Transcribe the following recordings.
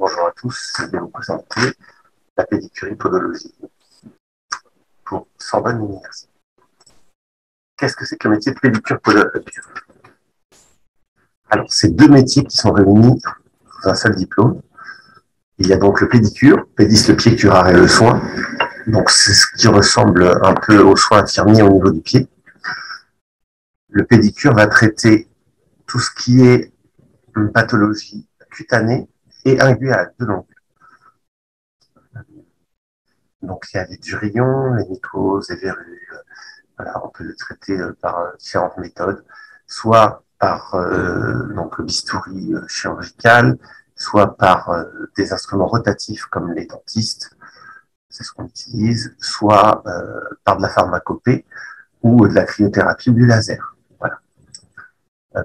bonjour à tous, je vais vous présenter la pédicurie podologie pour Sorbonne Université. Qu'est-ce que c'est que le métier de pédicure podologue? Alors, c'est deux métiers qui sont réunis dans un seul diplôme. Il y a donc le pédicure, pédis le pied, curare et le soin. Donc, c'est ce qui ressemble un peu aux soins infirmiers au niveau du pied. Le pédicure va traiter tout ce qui est une pathologie cutanée et inguinale de longue. Donc, il y a les durillons, les mycoses, les verrues. Voilà, on peut le traiter par différentes méthodes, soit par donc bistouri chirurgical, soit par des instruments rotatifs comme les dentistes, c'est ce qu'on utilise, soit par de la pharmacopée ou de la cryothérapie ou du laser. Voilà.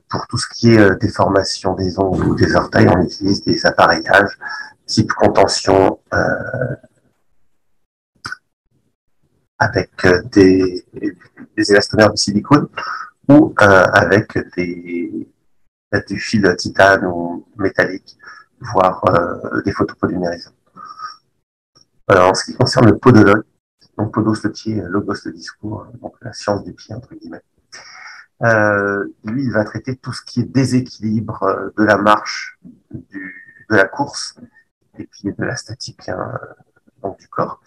Pour tout ce qui est déformation des ongles ou des orteils, on utilise des appareillages type contention avec des élastomères de silicone ou avec du fil titane ou métallique, voire des photopolymérisants. Alors, en ce qui concerne le podologue, donc podos le pied, logos le discours, donc la science du pied, entre guillemets, lui, il va traiter tout ce qui est déséquilibre de la marche, de la course, et puis de la statique donc du corps.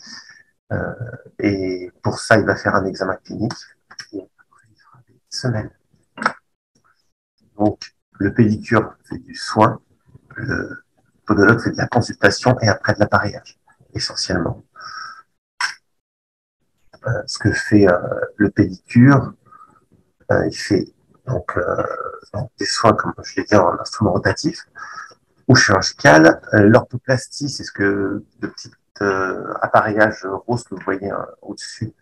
Et pour ça, il va faire un examen clinique, et après, il fera des semelles. Donc, le pédicure fait du soin, le podologue fait de la consultation et après de l'appareillage, essentiellement. Ce que fait le pédicure, il fait donc des soins, comme je l'ai dit, en instrument rotatif ou chirurgical. L'orthoplastie, c'est ce que le petit appareillage rose que vous voyez au-dessus.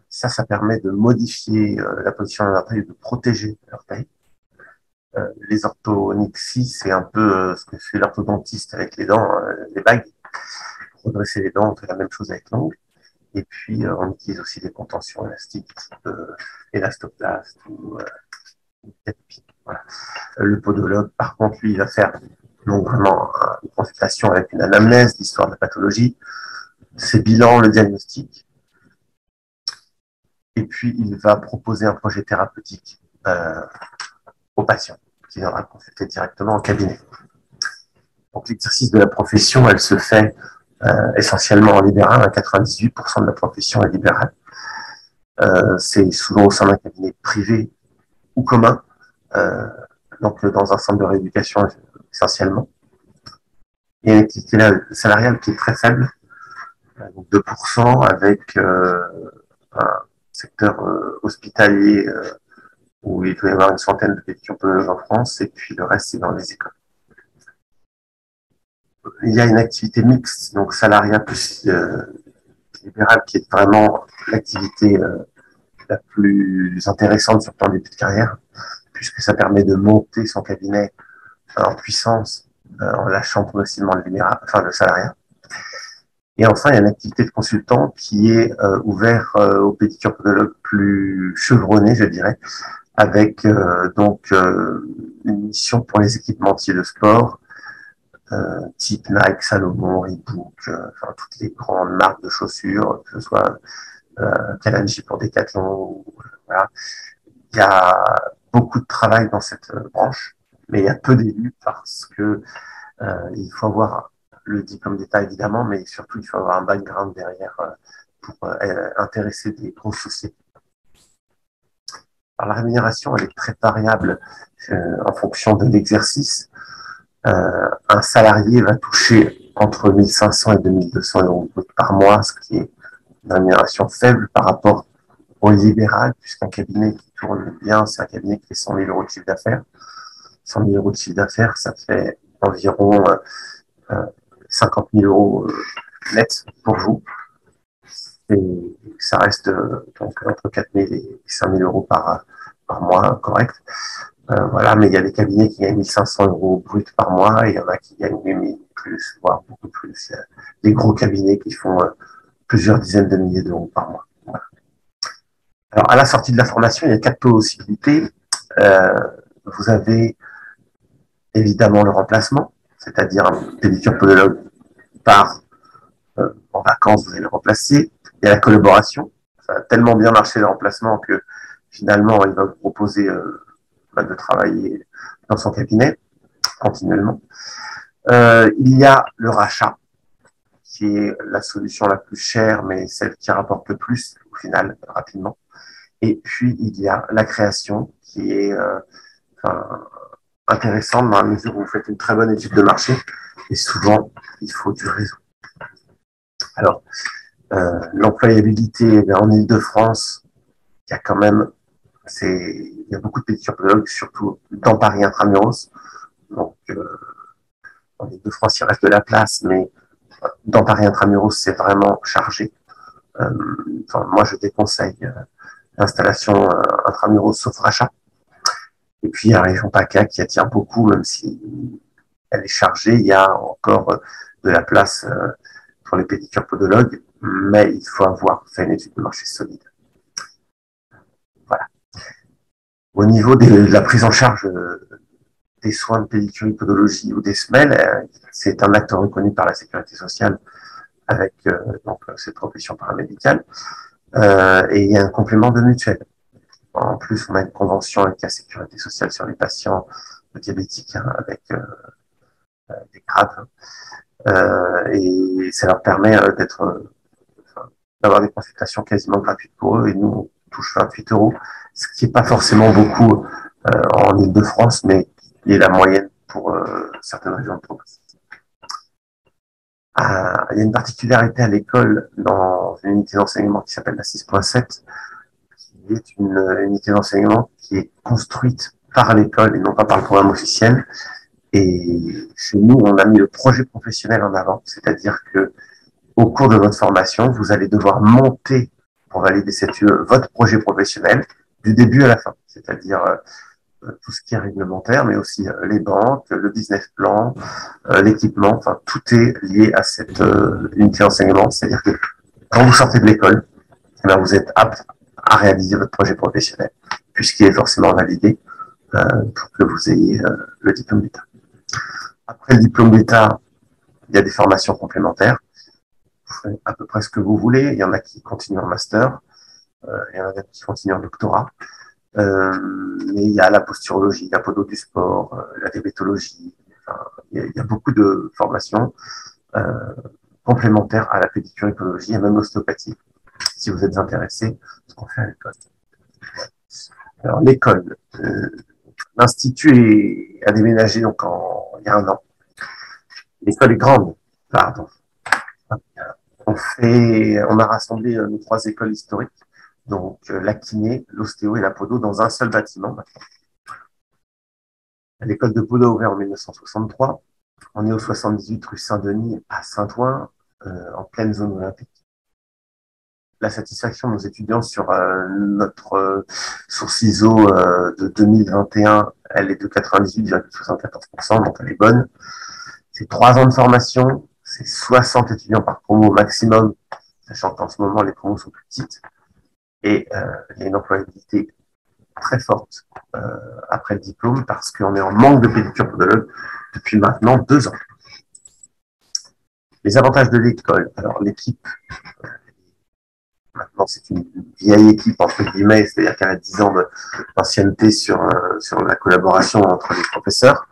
Ça permet de modifier la position de l'orteil, de protéger l'orteil. Les orthonixies, c'est un peu ce que fait l'orthodontiste avec les dents, les bagues. Pour redresser les dents, on fait la même chose avec l'ongle. Et puis, on utilise aussi des contentions élastiques, type élastoplaste ou voilà. Le podologue, par contre, lui, il va faire donc vraiment une consultation avec une anamnèse, l'histoire de la pathologie, ses bilans, le diagnostic. Et puis, il va proposer un projet thérapeutique au patient qui viendra consulter directement en cabinet. Donc, l'exercice de la profession, elle se fait essentiellement en libéral. 98% de la profession est libérale. C'est souvent au sein d'un cabinet privé ou commun, donc dans un centre de rééducation essentiellement. Il y a une activité salariale qui est très faible, donc 2%, avec un secteur hospitalier où il doit y avoir une centaine de pédicures podologues en France, et puis le reste, c'est dans les écoles. Il y a une activité mixte, donc salariale plus libérale, qui est vraiment l'activité la plus intéressante sur le plan début de carrière, puisque ça permet de monter son cabinet en puissance en lâchant progressivement le salariat. Et enfin, il y a une activité de consultant qui est ouverte aux pédicures podologues plus chevronnés, je dirais, avec une mission pour les équipementiers de sport, type Nike, Salomon, Reebok, enfin toutes les grandes marques de chaussures, que ce soit Kalanji pour Decathlon. Voilà. Il y a beaucoup de travail dans cette branche, mais il y a peu d'élus parce que il faut avoir le diplôme d'État évidemment, mais surtout il faut avoir un background derrière pour intéresser des grosses sociétés. Alors, la rémunération, elle est très variable en fonction de l'exercice. Un salarié va toucher entre 1500 et 2200 euros par mois, ce qui est une rémunération faible par rapport au libéral, puisqu'un cabinet qui tourne bien, c'est un cabinet qui fait 100 000 euros de chiffre d'affaires. 100 000 euros de chiffre d'affaires, ça fait environ 50 000 euros net pour vous. Et ça reste donc entre 4 000 et 5 000 euros par mois, correct. Voilà, mais il y a des cabinets qui gagnent 1 500 euros brut par mois et il y en a qui gagnent 8 000 plus, voire beaucoup plus. Il y a des gros cabinets qui font plusieurs dizaines de milliers d'euros par mois. Voilà. Alors, à la sortie de la formation, il y a 4 possibilités. Vous avez évidemment le remplacement. c'est-à-dire un pédicure podologue part en vacances, vous allez le remplacer. Il y a la collaboration. Ça a tellement bien marché le remplacement que finalement, il va vous proposer de travailler dans son cabinet continuellement. Il y a le rachat, qui est la solution la plus chère, mais celle qui rapporte le plus au final, rapidement. Et puis, il y a la création, qui est intéressante dans la mesure où vous faites une très bonne étude de marché. Et souvent, il faut du réseau. Alors, l'employabilité en Ile-de-France, il y a quand même, il y a beaucoup de pédicures podologues, surtout dans Paris intramuros. Donc, en Ile-de-France, il reste de la place, mais dans Paris intramuros, c'est vraiment chargé. Moi, je déconseille l'installation intramuros sauf rachat. Et puis, il y a la région PACA qui attire beaucoup, même si elle est chargée. Il y a encore de la place pour les pédicures podologues, mais il faut avoir fait une étude de marché solide. Voilà. Au niveau de la prise en charge des soins de pédicurie, podologie ou des semelles, c'est un acte reconnu par la sécurité sociale avec donc, cette profession paramédicale. Et il y a un complément de mutuelle. En plus, on a une convention avec la sécurité sociale sur les patients diabétiques avec des grades. Et ça leur permet d'avoir des consultations quasiment gratuites pour eux. Et nous, on touche 28 euros, ce qui n'est pas forcément beaucoup en Ile-de-France, mais qui est la moyenne pour certaines régions de province. Il y a une particularité à l'école dans une unité d'enseignement qui s'appelle la 6.7, qui est une unité d'enseignement qui est construite par l'école et non pas par le programme officiel. Et chez nous, on a mis le projet professionnel en avant, c'est-à-dire que au cours de votre formation, vous allez devoir monter pour valider cette UE votre projet professionnel du début à la fin, c'est-à-dire tout ce qui est réglementaire, mais aussi les banques, le business plan, l'équipement, enfin tout est lié à cette unité d'enseignement, c'est-à-dire que quand vous sortez de l'école, vous êtes apte à réaliser votre projet professionnel, puisqu'il est forcément validé pour que vous ayez le diplôme d'État. Après le diplôme d'État, il y a des formations complémentaires. Vous faites à peu près ce que vous voulez. Il y en a qui continuent en master, il y en a qui continuent en doctorat. Mais il y a la posturologie, la podo du sport, la diabétologie. Enfin, il y a beaucoup de formations complémentaires à la pédicuricologie et même l'ostéopathie, si vous êtes intéressé, ce qu'on fait à l'école. Alors, l'école, l'institut a déménagé donc il y a un an. L'école est grande, pardon. On a rassemblé nos 3 écoles historiques, donc la kiné, l'ostéo et la podo dans un seul bâtiment. L'école de podo a ouvert en 1963. On est au 78 rue Saint-Denis à Saint-Ouen, en pleine zone olympique. La satisfaction de nos étudiants sur notre source ISO de 2021, elle est de 98,74%, donc elle est bonne. C'est 3 ans de formation, c'est 60 étudiants par promo maximum, sachant qu'en ce moment les promos sont plus petites, et il y a une employabilité très forte après le diplôme, parce qu'on est en manque de pédicure podologue depuis maintenant 2 ans. Les avantages de l'école, alors l'équipe, maintenant c'est une vieille équipe entre guillemets, c'est-à-dire qu'elle a 10 ans d'ancienneté sur la collaboration entre les professeurs.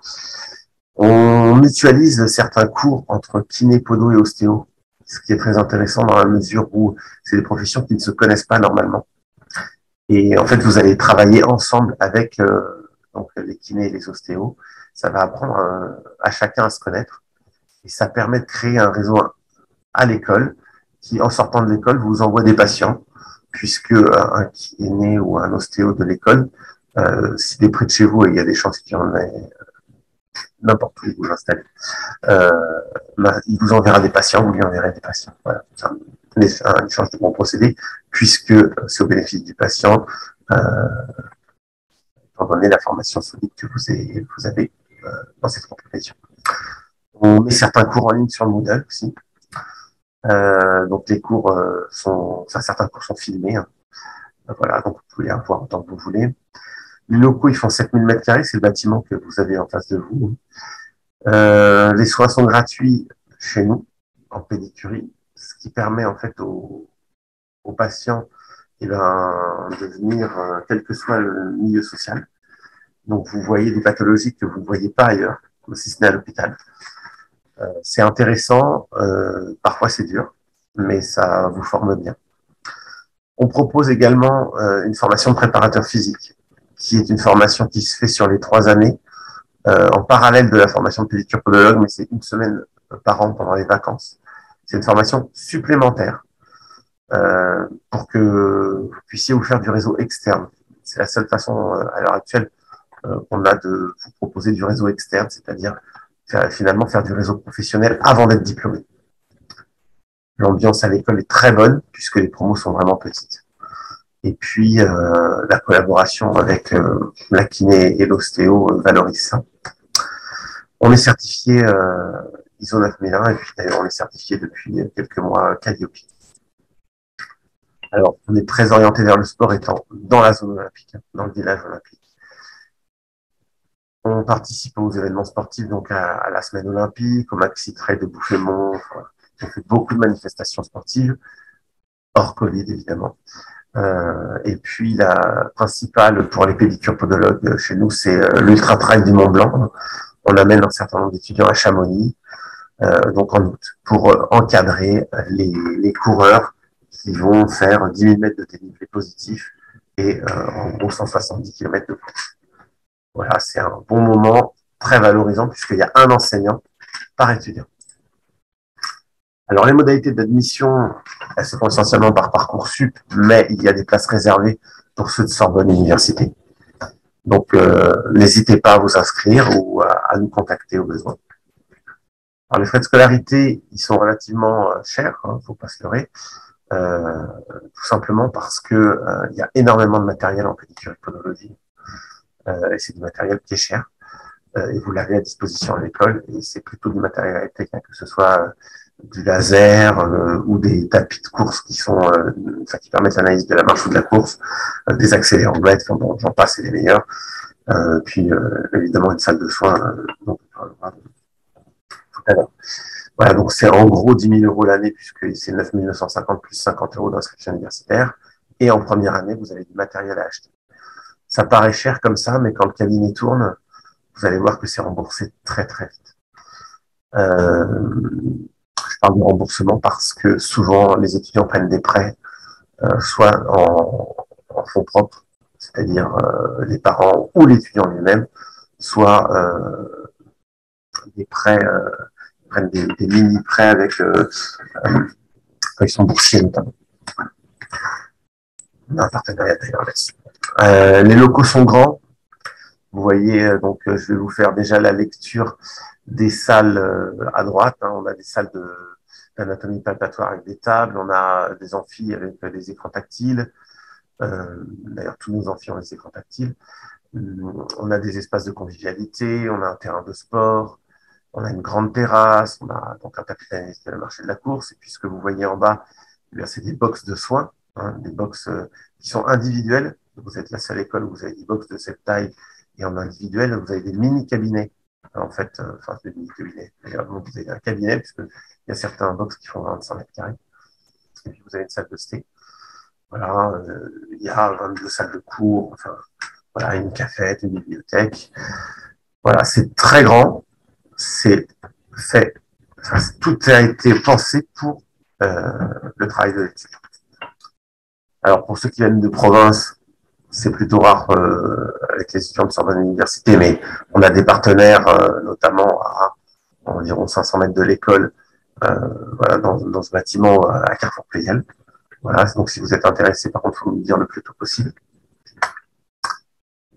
On mutualise certains cours entre kiné, podo et ostéo, ce qui est très intéressant dans la mesure où c'est des professions qui ne se connaissent pas normalement. Et en fait, vous allez travailler ensemble avec donc les kinés et les ostéos. Ça va apprendre à chacun à se connaître. Et ça permet de créer un réseau à l'école qui, en sortant de l'école, vous envoie des patients, puisque un kiné ou un ostéo de l'école, s'il est près de chez vous, et il y a des chances qu'il y en ait n'importe où vous installez, il vous enverra des patients, vous lui enverrez des patients. Voilà. C'est un échange de bons procédés, puisque c'est au bénéfice du patient, étant donné la formation solide que vous avez dans cette profession. On met certains cours en ligne sur le Moodle aussi. Donc les cours certains cours sont filmés. Hein. Voilà, donc vous pouvez les revoir autant que vous voulez. Les locaux, ils font 7000 m², c'est le bâtiment que vous avez en face de vous. Les soins sont gratuits chez nous, en pédicurie, ce qui permet en fait aux patients de venir, quel que soit le milieu social. Donc vous voyez des pathologies que vous ne voyez pas ailleurs, si ce n'est à l'hôpital. C'est intéressant, parfois c'est dur, mais ça vous forme bien. On propose également une formation de préparateur physique, qui est une formation qui se fait sur les 3 années, en parallèle de la formation de pédicure-podologue, mais c'est une semaine par an pendant les vacances. C'est une formation supplémentaire pour que vous puissiez vous faire du réseau externe. C'est la seule façon à l'heure actuelle qu'on a de vous proposer du réseau externe, c'est-à-dire finalement faire du réseau professionnel avant d'être diplômé. L'ambiance à l'école est très bonne puisque les promos sont vraiment petites. Et puis la collaboration avec la kiné et l'ostéo valorise ça. On est certifié ISO 9001 et puis d'ailleurs on est certifié depuis quelques mois Calliope. Alors on est très orienté vers le sport étant dans la zone olympique, dans le village olympique. On participe aux événements sportifs, donc à la semaine olympique, au Maxi Trail de Bouffémont. Enfin, on fait beaucoup de manifestations sportives, hors Covid évidemment. Et puis la principale pour les pédicures podologues chez nous, c'est l'Ultra Trail du Mont Blanc. On amène un certain nombre d'étudiants à Chamonix, donc en août, pour encadrer les coureurs qui vont faire 10 000 mètres de dénivelé positif et en gros 170 km de course. Voilà, c'est un bon moment, très valorisant, puisqu'il y a un enseignant par étudiant. Alors, les modalités d'admission, elles se font essentiellement par Parcoursup, mais il y a des places réservées pour ceux de Sorbonne Université. Donc, n'hésitez pas à vous inscrire ou à nous contacter au besoin. Alors, les frais de scolarité, ils sont relativement chers, hein, faut pas se leurrer, tout simplement parce que il y a énormément de matériel en pédicure et podologie, et c'est du matériel qui est cher. Et vous l'avez à disposition à l'école, et c'est plutôt du matériel high-tech, hein, que ce soit du laser ou des tapis de course qui permettent l'analyse de la marche ou de la course, des accéléromètres, enfin bon, j'en passe, c'est les meilleurs. Puis évidemment une salle de soins dont on parlera tout à l'heure. Voilà, donc c'est en gros 10 000 euros l'année, puisque c'est 9 950 plus 50 euros d'inscription universitaire. Et en première année, vous avez du matériel à acheter. Ça paraît cher comme ça, mais quand le cabinet tourne, vous allez voir que c'est remboursé très très vite. Je parle de remboursement parce que souvent les étudiants prennent des prêts, soit en fonds propres, c'est-à-dire les parents ou l'étudiant lui-même, soit des prêts, prennent des mini-prêts avec quand ils sont boursiers notamment. On a un partenariat d'ailleurs là-dessus. Les locaux sont grands. Vous voyez, donc je vais vous faire déjà la lecture des salles à droite. Hein. On a des salles d'anatomie palpatoire avec des tables, on a des amphis avec des écrans tactiles. D'ailleurs, tous nos amphis ont des écrans tactiles. On a des espaces de convivialité, on a un terrain de sport, on a une grande terrasse, on a donc un tapis tennis de la marché de la course. Et puis ce que vous voyez en bas, c'est des box de soins, hein, des box qui sont individuelles. Vous êtes la seule école où vous avez des box de cette taille et en individuel, vous avez des mini-cabinets. En fait, des mini-cabinets. D'ailleurs, vous avez un cabinet, puisqu'il y a certains box qui font 25 mètres carrés. Et puis vous avez une salle de sté. Voilà, il y a 22 salles de cours, enfin, voilà, une cafette, une bibliothèque. Voilà, c'est très grand, c'est fait, enfin, tout a été pensé pour le travail de l'étude. Alors, pour ceux qui viennent de province, c'est plutôt rare avec les étudiants de Sorbonne Université, mais on a des partenaires, notamment à environ 500 mètres de l'école, voilà, dans ce bâtiment à Carrefour-Pleyel. Voilà, donc si vous êtes intéressé, par contre, il faut me dire le plus tôt possible.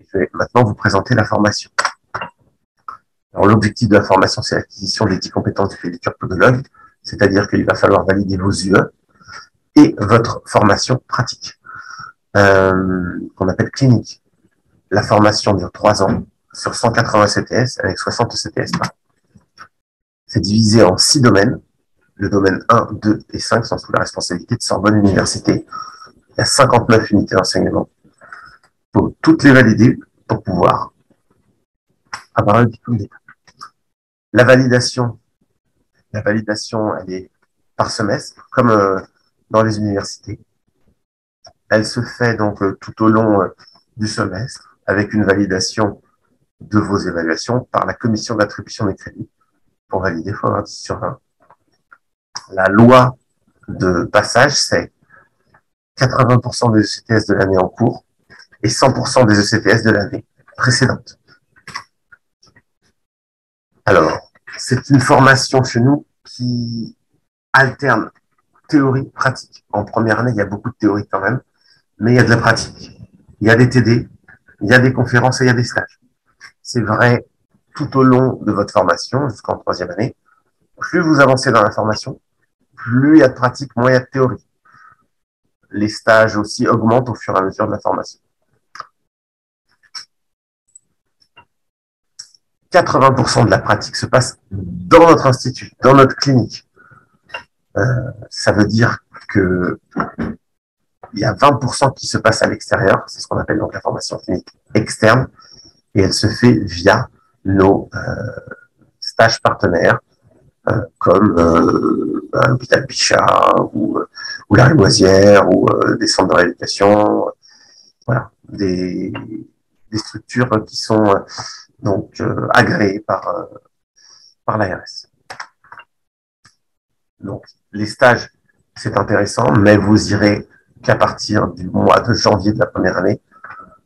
Je vais maintenant vous présenter la formation. Alors, l'objectif de la formation, c'est l'acquisition des 10 compétences du pédicure podologue, c'est-à-dire qu'il va falloir valider vos UE et votre formation pratique, qu'on appelle clinique. La formation dure 3 ans sur 180 CTS avec 60 CTS par an. C'est divisé en 6 domaines. Le domaine 1, 2 et 5 sont sous la responsabilité de Sorbonne Université. Il y a 59 unités d'enseignement. Il faut toutes les valider pour pouvoir avoir le diplôme d'État. La validation, elle est par semestre, comme dans les universités. Elle se fait donc tout au long du semestre avec une validation de vos évaluations par la commission d'attribution des crédits pour valider, il faut avoir 10 sur 20. La loi de passage, c'est 80% des ECTS de l'année en cours et 100% des ECTS de l'année précédente. Alors, c'est une formation chez nous qui alterne théorie, pratique. En première année, il y a beaucoup de théorie quand même, mais il y a de la pratique. Il y a des TD, il y a des conférences et il y a des stages. C'est vrai tout au long de votre formation, jusqu'en troisième année. Plus vous avancez dans la formation, plus il y a de pratique, moins il y a de théorie. Les stages aussi augmentent au fur et à mesure de la formation. 80% de la pratique se passe dans notre institut, dans notre clinique. Ça veut dire que il y a 20% qui se passe à l'extérieur, c'est ce qu'on appelle donc la formation clinique externe, et elle se fait via nos stages partenaires, comme l'hôpital Bichat ou la Rimoisière ou des centres de rééducation, voilà, des structures qui sont donc agréées par l'ARS. Donc les stages, c'est intéressant, mais vous irez qu'à partir du mois de janvier de la première année.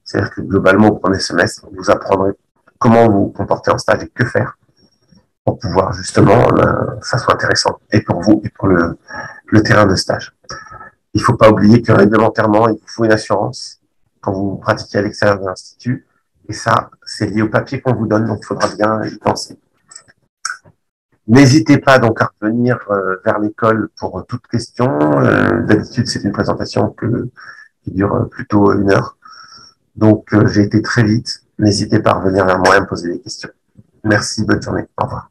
C'est-à-dire que globalement, au premier semestre, vous apprendrez comment vous comporter en stage et que faire pour pouvoir justement que ça soit intéressant et pour vous et pour le terrain de stage. Il ne faut pas oublier que réglementairement, il vous faut une assurance quand vous pratiquez à l'extérieur de l'institut. Et ça, c'est lié au papier qu'on vous donne, donc il faudra bien y penser. N'hésitez pas donc à revenir vers l'école pour toute question. D'habitude, c'est une présentation qui dure plutôt 1 heure. Donc, j'ai été très vite. N'hésitez pas à revenir vers moi et à me poser des questions. Merci, bonne journée. Au revoir.